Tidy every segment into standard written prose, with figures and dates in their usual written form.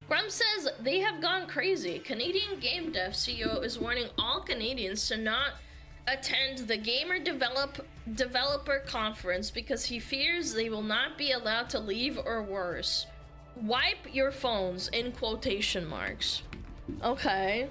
Grum says they have gone crazy. Canadian Game Dev CEO is warning all Canadians to not attend the Gamer Developer Conference because he fears they will not be allowed to leave or worse. Wipe your phones, in quotation marks. Okay.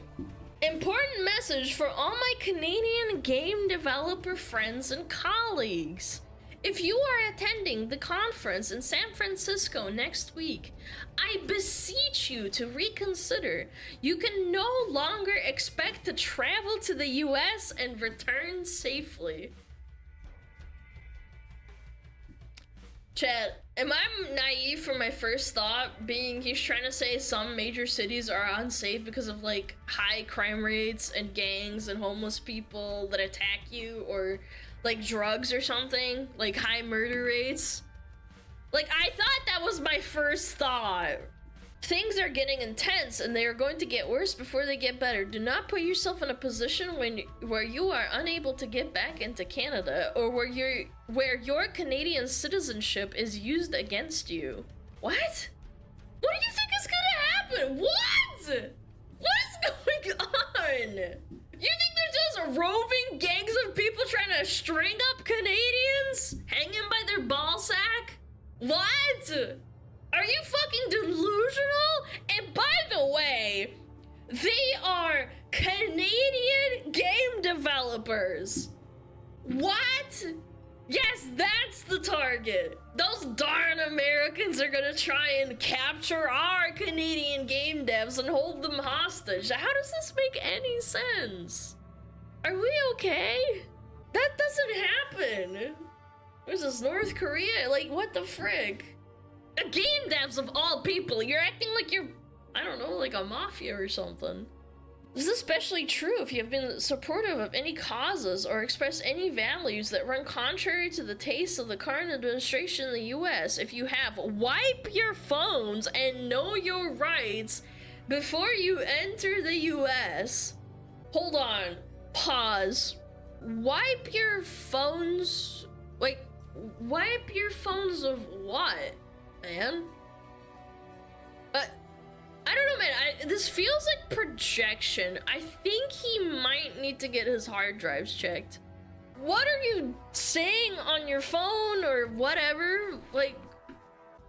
Important message for all my Canadian game developer friends and colleagues. If you are attending the conference in San Francisco next week, I beseech you to reconsider. You can no longer expect to travel to the US and return safely. Chat, am I naive for my first thought being he's trying to say some major cities are unsafe because of like high crime rates and gangs and homeless people that attack you, or like drugs or something, like high murder rates? Like, I thought that was my first thought. Things are getting intense and they are going to get worse before they get better. Do not put yourself in a position where you are unable to get back into Canada, or where your Canadian citizenship is used against you. What? What do you think is gonna happen? What? What is going on? You think they're just roving gangs of people trying to string up Canadians? Hanging by their ball sack? What? Are you fucking delusional? And by the way, they are Canadian game developers. What? Yes, that's the target. Those darn Americans are gonna try and capture our Canadian game devs and hold them hostage. How does this make any sense? Are we okay? That doesn't happen. Where's this, North Korea? Like, what the frick? Game devs of all people, you're acting like you're, I don't know, like a mafia or something. This is especially true if you have been supportive of any causes or express any values that run contrary to the taste of the current administration in the US. If you have, wipe your phones and know your rights before you enter the US. Hold on, pause. Wipe your phones, like, wipe your phones of what, man? I don't know, man. This feels like projection. I think he might need to get his hard drives checked. What are you saying on your phone or whatever? Like,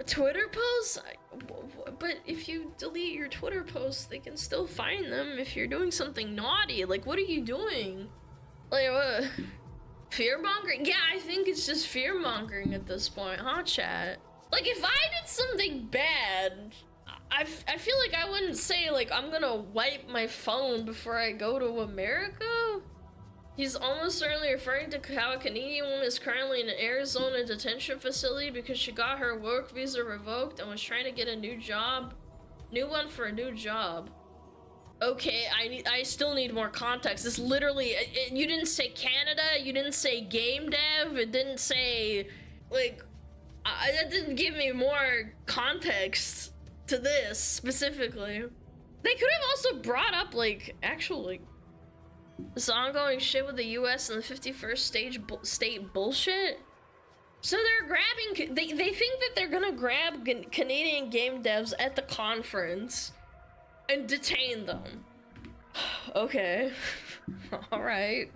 Twitter posts? But if you delete your Twitter posts, they can still find them if you're doing something naughty. Like, what are you doing? Like, what? Fearmongering? Yeah, I think it's just fearmongering at this point, huh, chat? Like, if I did something bad, I feel like I wouldn't say, like, I'm gonna wipe my phone before I go to America. He's almost certainly referring to how a Canadian woman is currently in an Arizona detention facility because she got her work visa revoked and was trying to get a new one for a new job. Okay, I still need more context. This literally, you didn't say Canada, you didn't say game dev, it didn't say, like, that didn't give me more context to this specifically. They could have also brought up, like, actual, like, this ongoing shit with the US and the 51st state bullshit. So they're grabbing, they think that they're gonna grab Canadian game devs at the conference and detain them. Okay. All right.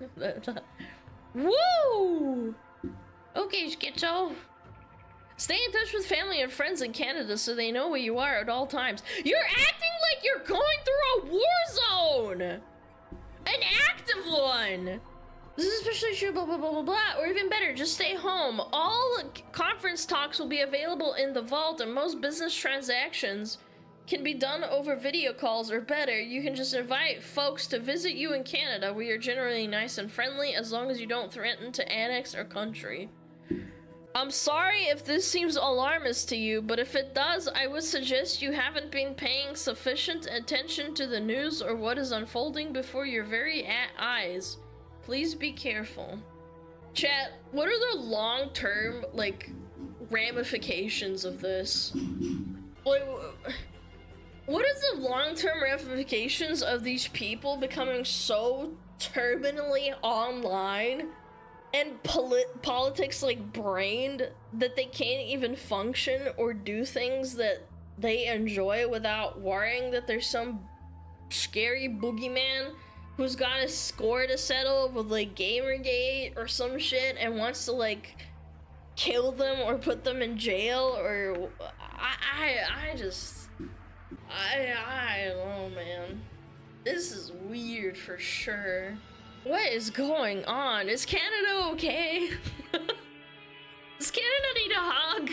Woo! Okay, Schizo. Stay in touch with family and friends in Canada so they know where you are at all times. You're acting like you're going through a war zone! An active one! This is especially true, blah, blah, blah, blah, blah. Or even better, just stay home. All conference talks will be available in the vault, and most business transactions can be done over video calls, or better, you can just invite folks to visit you in Canada, where you're generally nice and friendly, as long as you don't threaten to annex our country. I'm sorry if this seems alarmist to you, but if it does, I would suggest you haven't been paying sufficient attention to the news or what is unfolding before your very eyes. Please be careful. Chat, what are the long-term, like, ramifications of this? Like, what is the long-term ramifications of these people becoming so terminally online and politics like brained that they can't even function or do things that they enjoy without worrying that there's some scary boogeyman who's got a score to settle with like Gamergate or some shit and wants to like kill them or put them in jail. Or I don't know, man. This is weird for sure. What is going on? Is Canada okay? Does Canada need a hug?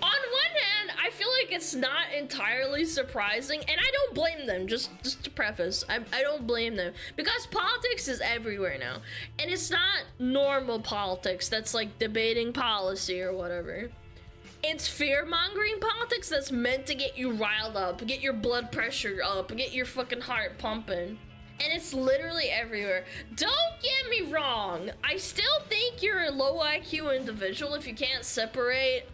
On one hand, I feel like it's not entirely surprising, and I don't blame them, just to preface, I don't blame them, because politics is everywhere now, and it's not normal politics that's like debating policy or whatever. It's fear-mongering politics that's meant to get you riled up, get your blood pressure up, get your fucking heart pumping. And it's literally everywhere. Don't get me wrong, I still think you're a low IQ individual if you can't separate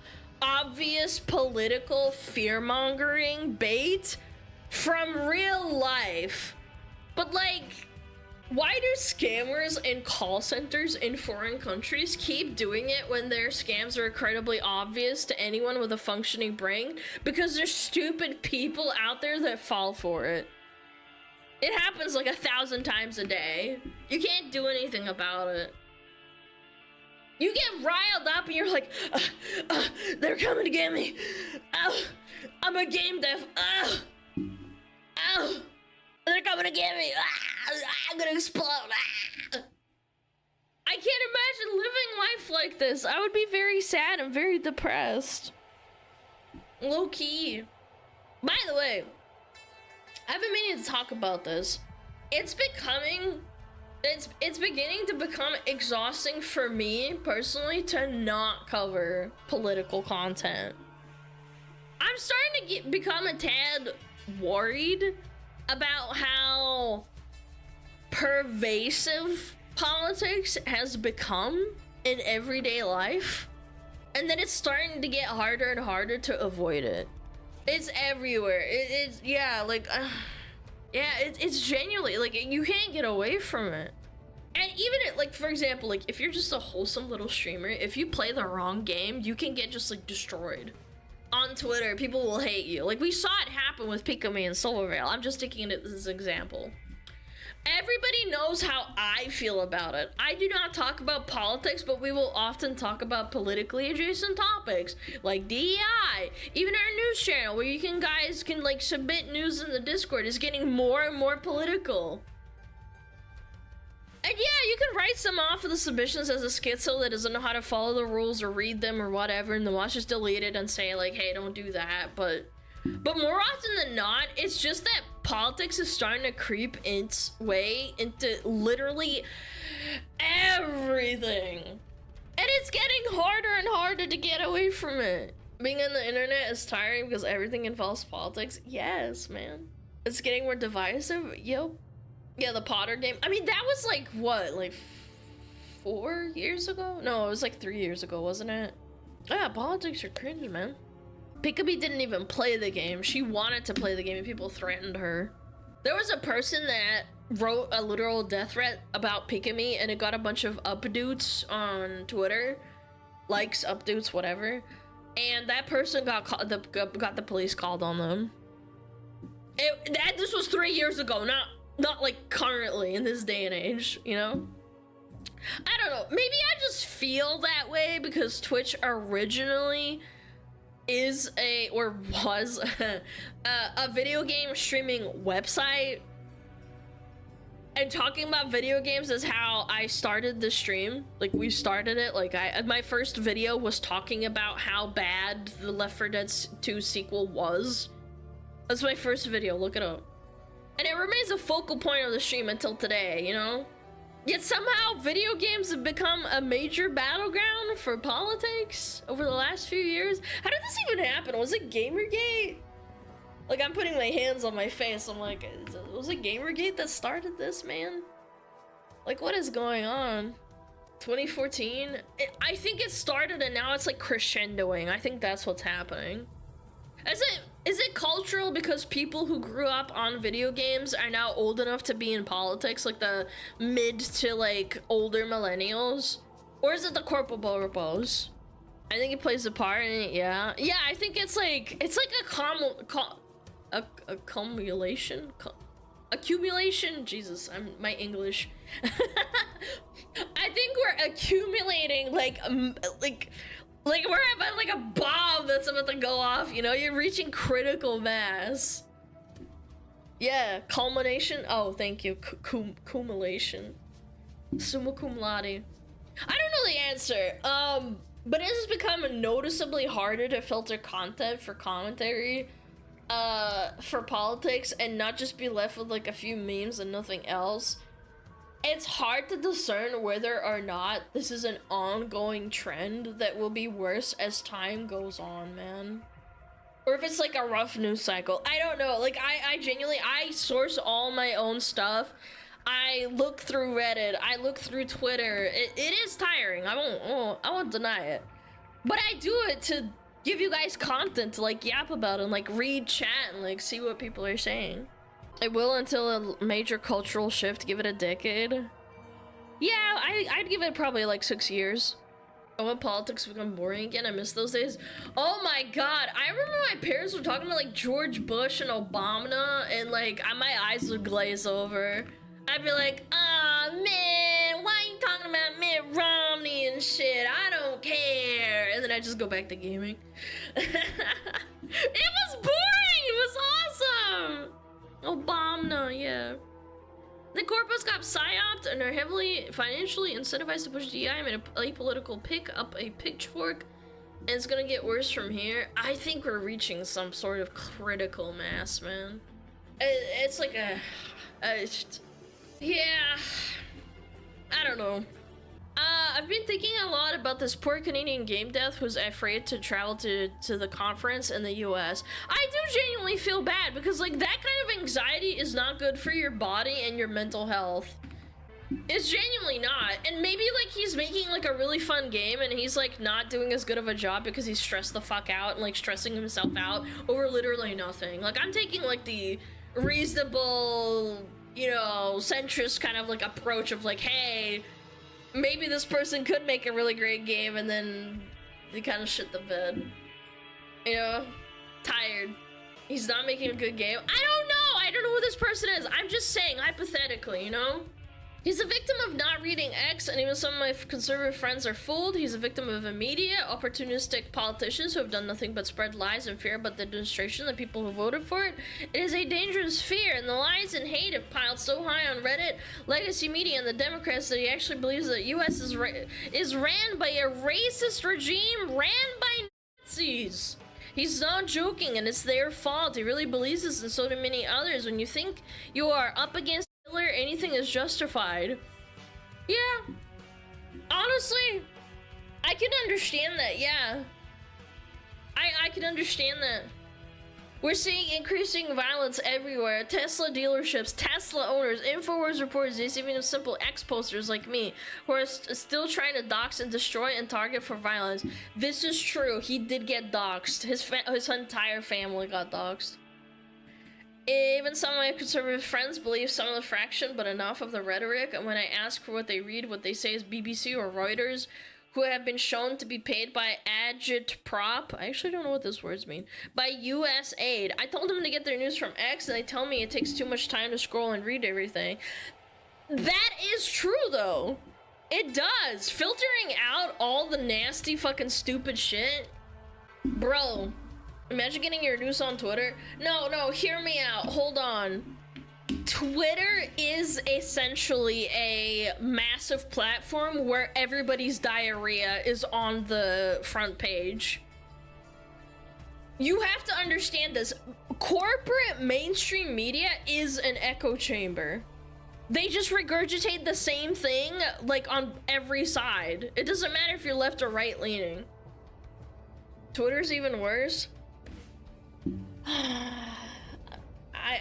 obvious political fear-mongering bait from real life. But like, why do scammers in call centers in foreign countries keep doing it when their scams are incredibly obvious to anyone with a functioning brain? Because there's stupid people out there that fall for it. It happens like 1,000 times a day. You can't do anything about it. You get riled up and you're like, they're coming to get me. I'm a game dev. They're coming to get me. I'm gonna explode. I can't imagine living life like this. I would be very sad and very depressed. Low key. By the way, I've been meaning to talk about this. It's beginning to become exhausting for me personally to not cover political content. I'm starting to become a tad worried about how pervasive politics has become in everyday life, and then it's starting to get harder and harder to avoid it. It's everywhere. It's genuinely like you can't get away from it. And even like, for example, like if you're just a wholesome little streamer, if you play the wrong game, you can get just like destroyed. On Twitter, people will hate you. Like we saw it happen with Pikami and Silvervale. I'm just taking it as an example. Everybody knows how I feel about it. I do not talk about politics, but we will often talk about politically adjacent topics like DEI. Even our news channel where guys can like submit news in the Discord is getting more and more political. And yeah, you can write some off of the submissions as a schizo that doesn't know how to follow the rules or read them or whatever, and then watch just delete it and say like, hey, don't do that. But more often than not, it's just that politics is starting to creep its way into literally everything. And it's getting harder and harder to get away from it. Being on the internet is tiring because everything involves politics. Yes, man. It's getting more divisive. Yep. Yeah, the Potter game. I mean, that was like, what, like 4 years ago? No, it was like 3 years ago, wasn't it? Yeah, politics are cringe, man. Pikami didn't even play the game. She wanted to play the game and people threatened her. There was a person that wrote a literal death threat about Pikami and it got a bunch of updates on Twitter. Likes, updates, whatever. And that person got the police called on them. This was 3 years ago, not like currently in this day and age, you know? I don't know, maybe I just feel that way because Twitch originally was a video game streaming website, and talking about video games is how I started the stream. Like we started it, like my first video was talking about how bad the Left 4 Dead 2 sequel was. That's my first video, look it up. And it remains a focal point of the stream until today, you know? Yet somehow video games have become a major battleground for politics over the last few years. How did this even happen? Was it Gamergate? Like, I'm putting my hands on my face. I'm like, was it Gamergate that started this, man? Like, what is going on? 2014? I think it started and now it's like crescendoing. I think that's what's happening. Is it cultural because people who grew up on video games are now old enough to be in politics, like the mid to like older millennials? Or is it the corporal repos? I think it plays a part in it, yeah. Yeah, I think it's like a accumulation? Accumulation? Jesus, my English. I think we're accumulating like we're about like a bomb that's about to go off, you know? You're reaching critical mass. Yeah, culmination. Oh, thank you. Cumulation. Summa cum laude. I don't know the answer. But it has become noticeably harder to filter content for commentary, for politics, and not just be left with like a few memes and nothing else. It's hard to discern whether or not this is an ongoing trend that will be worse as time goes on, man. Or if it's like a rough news cycle. I don't know. Like, I genuinely, I source all my own stuff. I look through Reddit. I look through Twitter. It is tiring. I won't deny it. But I do it to give you guys content to like yap about and like read chat and like see what people are saying. It will until a major cultural shift. Give it a decade. Yeah, I'd give it probably like 6 years. Oh, when politics become boring again, I miss those days. Oh my god, I remember my parents were talking about like George Bush and Obama, and like my eyes would glaze over. I'd be like, ah, man, why are you talking about Mitt Romney and shit? I don't care. And then I just go back to gaming. It was boring. It was awesome. Obama, yeah. The corpus got psyoped and are heavily financially incentivized to push DI. I made a political pick up a pitchfork, and it's gonna get worse from here. I think we're reaching some sort of critical mass, man. It's like yeah, I don't know. I've been thinking a lot about this poor Canadian game dev who's afraid to travel to the conference in the US. I do genuinely feel bad because like that kind of anxiety is not good for your body and your mental health. It's genuinely not. And maybe like he's making like a really fun game and he's like not doing as good of a job because he's stressed the fuck out and like stressing himself out over literally nothing. Like I'm taking like the reasonable, you know, centrist kind of like approach of like, hey, maybe this person could make a really great game and then they kind of shit the bed. You know? Tired. He's not making a good game. I don't know who this person is. I'm just saying, hypothetically, you know? He's a victim of not reading X, and even some of my conservative friends are fooled. He's a victim of immediate, opportunistic politicians who have done nothing but spread lies and fear about the administration and the people who voted for it. It is a dangerous fear, and the lies and hate have piled so high on Reddit, legacy media, and the Democrats that he actually believes that the U.S. is ran by a racist regime ran by Nazis. He's not joking, and it's their fault. He really believes this, and so do many others. When you think you are up against Hitler, anything is justified. Yeah. Honestly, I can understand that, yeah. I can understand that. We're seeing increasing violence everywhere. Tesla dealerships, Tesla owners, InfoWars reporters, even simple X-posters like me, who are still trying to dox and destroy and target for violence. This is true. He did get doxed. His entire family got doxed. Even some of my conservative friends believe some of the fraction, but enough of the rhetoric, and when I ask for what they read, what they say is BBC or Reuters, who have been shown to be paid by agitprop. I actually don't know what those words mean. By US aid. I told them to get their news from X, and they tell me it takes too much time to scroll and read everything. That is true, though. It does. Filtering out all the nasty fucking stupid shit. Bro, imagine getting your news on Twitter. No, hear me out. Hold on. Twitter is essentially a massive platform where everybody's diarrhea is on the front page. You have to understand this. Corporate mainstream media is an echo chamber. They just regurgitate the same thing, like, on every side. It doesn't matter if you're left or right leaning. Twitter's even worse.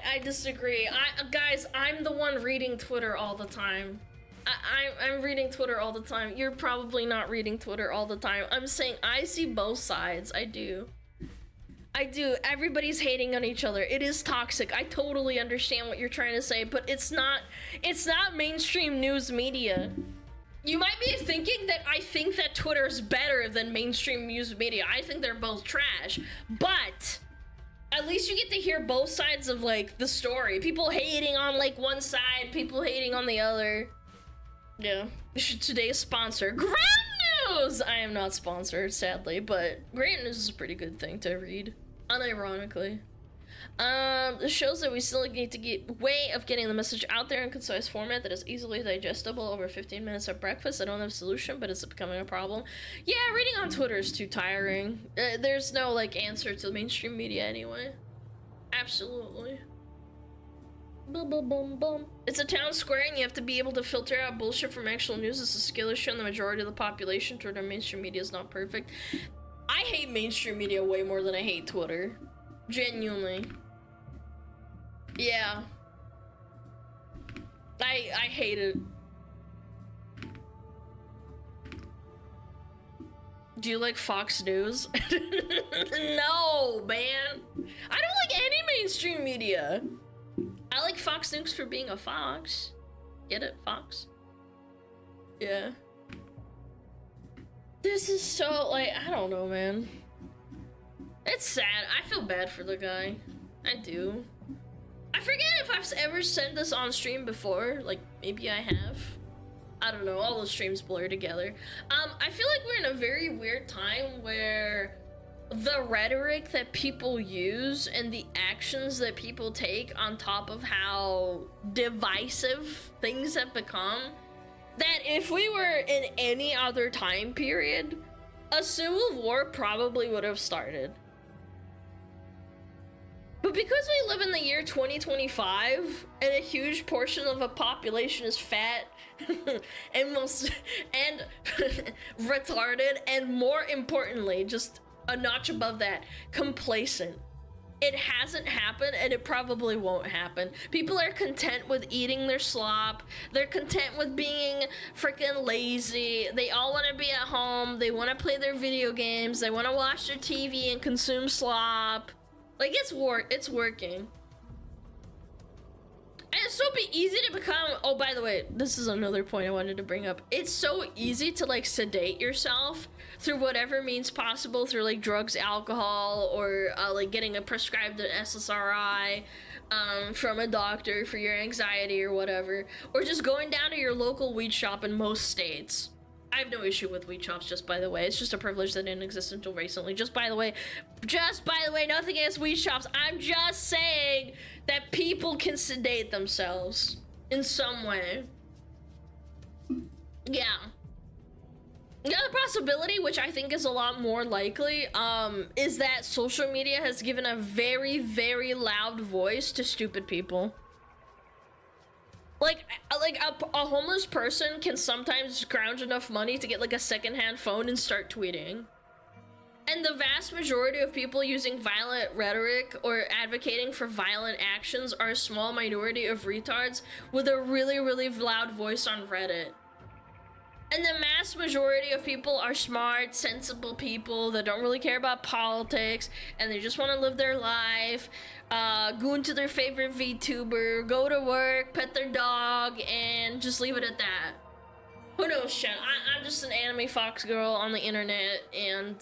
I disagree. Guys, I'm the one reading Twitter all the time. I'm reading Twitter all the time. You're probably not reading Twitter all the time. I'm saying I see both sides. I do. I do. Everybody's hating on each other. It is toxic. I totally understand what you're trying to say, but it's not mainstream news media. You might be thinking that I think that Twitter's better than mainstream news media. I think they're both trash, but at least you get to hear both sides of like the story. People hating on like one side, people hating on the other. Yeah. Today's sponsor, Grand News! I am not sponsored, sadly, but Grand News is a pretty good thing to read. Unironically. This shows that we still need to get way of getting the message out there in concise format that is easily digestible over 15 minutes of breakfast. I don't have a solution, but it's becoming a problem. Yeah, reading on Twitter is too tiring. There's no like answer to mainstream media anyway. Absolutely. Boom, boom, boom, boom. It's a town square and you have to be able to filter out bullshit from actual news. It's a skill issue and the majority of the population toward our mainstream media is not perfect. I hate mainstream media way more than I hate Twitter. Genuinely. Yeah. I hate it. Do you like Fox News? No, man. I don't like any mainstream media. I like Fox News for being a fox. Get it, Fox? Yeah. This is so, like, I don't know, man. It's sad. I feel bad for the guy. I do. I forget if I've ever said this on stream before. Like, maybe I have. I don't know. All the streams blur together. I feel like we're in a very weird time where the rhetoric that people use and the actions that people take on top of how divisive things have become, that if we were in any other time period, a civil war probably would have started. But because we live in the year 2025 and a huge portion of a population is fat and retarded, and more importantly, just a notch above that, complacent. It hasn't happened and it probably won't happen. People are content with eating their slop. They're content with being freaking lazy. They all want to be at home. They want to play their video games. They want to watch their TV and consume slop. Like, it's working. And it's so easy to become, oh, by the way, this is another point I wanted to bring up. It's so easy to like sedate yourself through whatever means possible, through like drugs, alcohol, or like getting a prescribed an SSRI from a doctor for your anxiety or whatever, or just going down to your local weed shop in most states. I have no issue with weed shops, just by the way. It's just a privilege that didn't exist until recently. Just by the way, nothing against weed shops. I'm just saying that people can sedate themselves in some way. Yeah. The other possibility, which I think is a lot more likely, is that social media has given a very, very loud voice to stupid people. Like a homeless person can sometimes scrounge enough money to get like a secondhand phone and start tweeting. And the vast majority of people using violent rhetoric or advocating for violent actions are a small minority of retards with a really, really loud voice on Reddit. And the mass majority of people are smart, sensible people that don't really care about politics, and they just want to live their life, go into their favorite VTuber, go to work, pet their dog, and just leave it at that. Who knows, Chen? I'm just an anime fox girl on the internet, and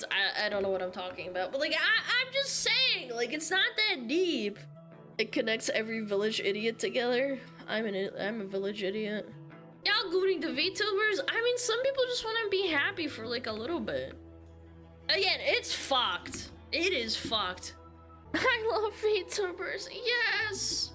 I don't know what I'm talking about. But, like, I'm just saying, like, it's not that deep. It connects every village idiot together. I'm a village idiot. Y'all gooning the VTubers? I mean, some people just want to be happy for, like, a little bit. Again, it's fucked. It is fucked. I love VTubers. Yes!